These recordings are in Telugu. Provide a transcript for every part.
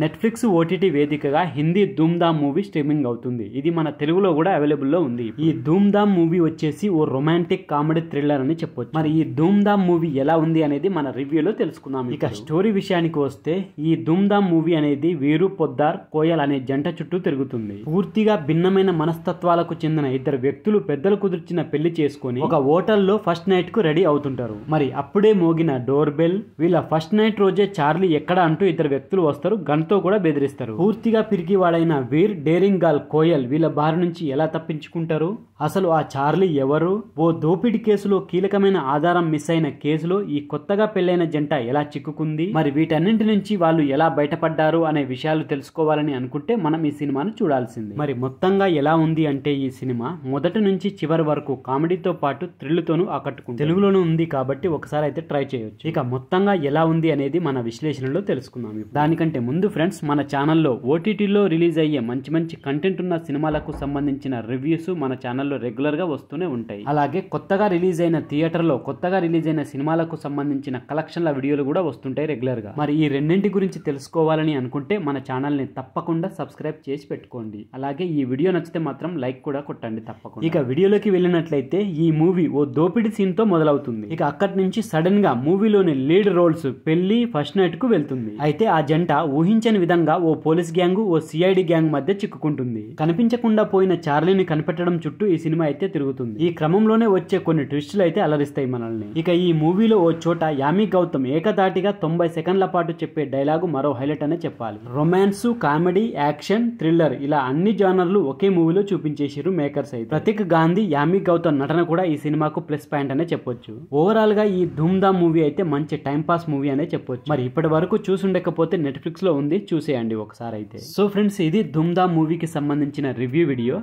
నెట్ఫ్లిక్స్ ఓటీటీ వేదికగా హిందీ ధూమ్ ధామ్ మూవీ స్ట్రీమింగ్ అవుతుంది. ఇది మన తెలుగులో కూడా అవైలబుల్ లో ఉంది. ఈ ధూమ్ ధామ్ మూవీ వచ్చేసి ఓ రొమాంటిక్ కామెడీ థ్రిల్లర్ అని చెప్పొచ్చు. మరి ఈ ధూమ్ ధామ్ మూవీ ఎలా ఉంది అనేది మన రివ్యూలో తెలుసుకుందాం. ఇక స్టోరీ విషయానికి వస్తే ఈ ధూమ్ ధామ్ మూవీ అనేది వీరు పొద్దార్ కోయల్ అనే జంట చుట్టూ తిరుగుతుంది. పూర్తిగా భిన్నమైన మనస్తత్వాలకు చెందిన ఇద్దరు వ్యక్తులు పెద్దలు కుదిర్చిన పెళ్లి చేసుకుని ఒక హోటల్లో ఫస్ట్ నైట్ కు రెడీ అవుతుంటారు. మరి అప్పుడే మోగిన డోర్ బెల్ వీళ్ళ ఫస్ట్ నైట్ రోజే చార్లీ ఎక్కడ అంటూ ఇద్దరు వ్యక్తులు వస్తారు. గన్ తో కూడా బెదిరిస్తారు. పూర్తిగా పిరికివాడైన వీర్ డేరింగ్ గర్ల్ కోయల్ వీళ్ళ బారి నుంచి ఎలా తప్పించుకుంటారు, అసలు ఆ చార్లీ ఎవరు, ఓ దోపిడీ కేసులో కీలకమైన ఆధారం మిస్ అయిన కేసులో ఈ కొత్తగా పెళ్లైన జంట ఎలా చిక్కుకుంది, మరి వీటన్నింటి నుంచి వాళ్ళు ఎలా బయటపడ్డారు అనే విషయాలు తెలుసుకోవాలని అనుకుంటే మనం ఈ సినిమాను చూడాల్సింది. మరి మొత్తంగా ఎలా ఉంది అంటే ఈ సినిమా మొదటి నుంచి చివరి వరకు కామెడీతో పాటు థ్రిల్తోనూ ఆకట్టుకుంది. తెలుగులోనూ ఉంది కాబట్టి ఒకసారి అయితే ట్రై చేయొచ్చు. ఇక మొత్తంగా ఎలా ఉంది అనేది మన విశ్లేషణలో తెలుసుకుందాం. దానికంటే ముందు ఫ్రెండ్స్, మన ఛానల్లో ఓటీటీలో రిలీజ్ అయ్యే మంచి మంచి కంటెంట్ ఉన్న సినిమాలకు సంబంధించిన రివ్యూస్ మన ఛానల్లో రెగ్యులర్ గా వస్తూనే ఉంటాయి. అలాగే కొత్తగా రిలీజ్ అయిన థియేటర్లో కొత్తగా రిలీజ్ అయిన సినిమాలకు సంబంధించిన కలెక్షన్ల వీడియోలు కూడా వస్తుంటాయి రెగ్యులర్ గా. మరి ఈ రెండింటి గురించి తెలుసుకోవాలని అనుకుంటే మన ఛానల్ ని తప్పకుండా సబ్స్క్రైబ్ చేసి పెట్టుకోండి. అలాగే ఈ వీడియో నచ్చితే మాత్రం లైక్ కూడా కొట్టండి తప్పకుండా. ఇక వీడియోలోకి వెళ్ళినట్లయితే ఈ మూవీ ఓ దోపిడీ సీన్ తో మొదలవుతుంది. ఇక అక్కడి నుంచి సడన్ గా మూవీలోని లీడ్ రోల్స్ పెళ్లి ఫస్ట్ నైట్ కు వెళ్తుంది. అయితే ఆ జంట ఊహించని విధంగా ఓ పోలీస్ గ్యాంగ్ ఓ సిఐడి గ్యాంగ్ మధ్య చిక్కుకుంటుంది. కనిపించకుండా పోయిన చార్లీని కనిపెట్టడం చుట్టూ ఈ సినిమా అయితే తిరుగుతుంది. ఈ క్రమంలోనే వచ్చే కొన్ని ట్విస్టులు అయితే అలరిస్తాయి మనల్ని. ఇక ఈ మూవీలో ఓ చోట యామి గౌతమ్ ఏకధాటిగా 90 సెకండ్ల పాటు చెప్పే డైలాగు మరో హైలైట్ అనే చెప్పాలి. రొమాన్స్, కామెడీ, యాక్షన్, థ్రిల్లర్ ఇలా అన్ని జానర్లు ఒకే మూవీలో చూపించేసారు మేకర్స్ అయితే. ప్రతీక్ గాంధీ, యామి గౌతమ్ నటన కూడా ఈ సినిమాకు ప్లస్ పాయింట్ అనే చెప్పొచ్చు. ఓవరాల్ గా ఈ ధూమ్ ధామ్ మూవీ అయితే మంచి టైం పాస్ మూవీ అనే చెప్పొచ్చు. మరి ఇప్పటి వరకు చూసుండకపోతే నెట్ఫ్లిక్స్ లో ఉంది, చూసేయండి ఒకసారి అయితే. సో ఫ్రెండ్స్, ఇది ధూమ్ ధామ్ మూవీకి సంబంధించిన రివ్యూ వీడియో.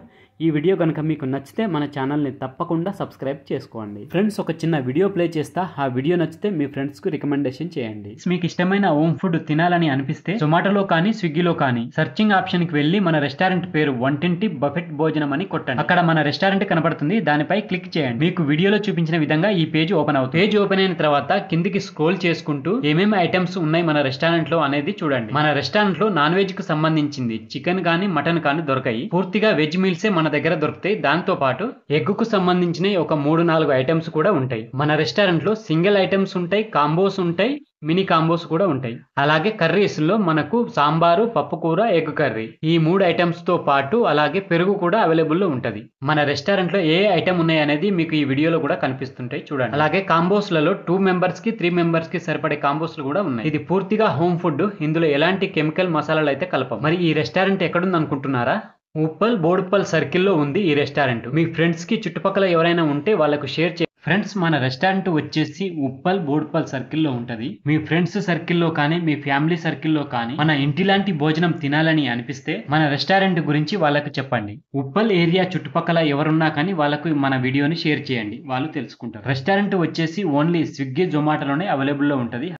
ఈ వీడియో కనుక మీకు నచ్చితే మన ఛానల్ని తప్పకుండా సబ్స్క్రైబ్ చేసుకోండి. ఫ్రెండ్స్, ఒక చిన్న వీడియో ప్లే చేస్తా. ఆ వీడియో నచ్చితే మీ ఫ్రెండ్స్ కు రికమెండేషన్ చేయండి. మీకు ఇష్టమైన హోమ్ ఫుడ్ తినాలని అనిపిస్తే జొమాటోలో కానీ స్విగ్గీలో కానీ సర్చింగ్ ఆప్షన్ కి వెళ్లి మన రెస్టారెంట్ పేరు వంటింటి బఫెట్ భోజనం అని కొట్టండి. అక్కడ మన రెస్టారెంట్ కనబడుతుంది, దానిపై క్లిక్ చేయండి. మీకు వీడియోలో చూపించిన విధంగా ఈ పేజ్ ఓపెన్ అవుతుంది. పేజ్ ఓపెన్ అయిన తర్వాత కిందికి స్క్రోల్ చేసుకుంటూ ఏమేమి ఐటమ్స్ ఉన్నాయి మన రెస్టారెంట్ లో అనేది చూడండి. మన రెస్టారెంట్ లో నాన్ వెజ్ కు సంబంధించింది చికెన్ గానీ మటన్ కానీ దొరకాయి. పూర్తిగా వెజ్ మీల్సే మన దగ్గర దొరుకుతాయి. దాంతో పాటు ఎగ్ కు సంబంధించిన ఒక 3-4 ఐటమ్స్ కూడా ఉంటాయి. మన రెస్టారెంట్ లో సింగిల్ ఐటమ్స్ ఉంటాయి, కాంబోస్ ఉంటాయి, మినీ కాంబోస్ కూడా ఉంటాయి. అలాగే కర్రీస్ లో మనకు సాంబారు, పప్పు కూర, ఎగ్ కర్రీ ఈ 3 ఐటమ్స్ తో పాటు అలాగే పెరుగు కూడా అవైలబుల్ లో ఉంటది. మన రెస్టారెంట్ లో ఏ ఐటమ్ ఉన్నాయి అనేది మీకు ఈ వీడియోలో కూడా కనిపిస్తుంటాయి చూడండి. అలాగే కాంబోస్ లలో 2 మెంబర్స్ కి 3 మెంబర్స్ కి సరిపడే కాంబోస్ కూడా ఉన్నాయి. ఇది పూర్తిగా హోమ్ ఫుడ్. ఇందులో ఎలాంటి కెమికల్ మసాలాలు అయితే కలపం. మరి ఈ రెస్టారెంట్ ఎక్కడుంది అనుకుంటున్నారా? ఉప్పల్ బోడుప్పల్ సర్కిల్లో ఉంది ఈ రెస్టారెంట్. మీ ఫ్రెండ్స్ కి చుట్టుపక్కల ఎవరైనా ఉంటే వాళ్ళకు షేర్ చేయండి. ఫ్రెండ్స్, మన రెస్టారెంట్ వచ్చేసి ఉప్పల్ బోడుప్పల్ సర్కిల్లో ఉంటది. మీ ఫ్రెండ్స్ సర్కిల్లో కానీ మీ ఫ్యామిలీ సర్కిల్లో కానీ మన ఇంటి లాంటి భోజనం తినాలని అనిపిస్తే మన రెస్టారెంట్ గురించి వాళ్ళకు చెప్పండి. ఉప్పల్ ఏరియా చుట్టుపక్కల ఎవరున్నా కానీ వాళ్ళకు మన వీడియోని షేర్ చేయండి, వాళ్ళు తెలుసుకుంటారు. రెస్టారెంట్ వచ్చేసి ఓన్లీ స్విగ్గీ, జొమాటోలోనే అవైలబుల్ లో ఉంటది.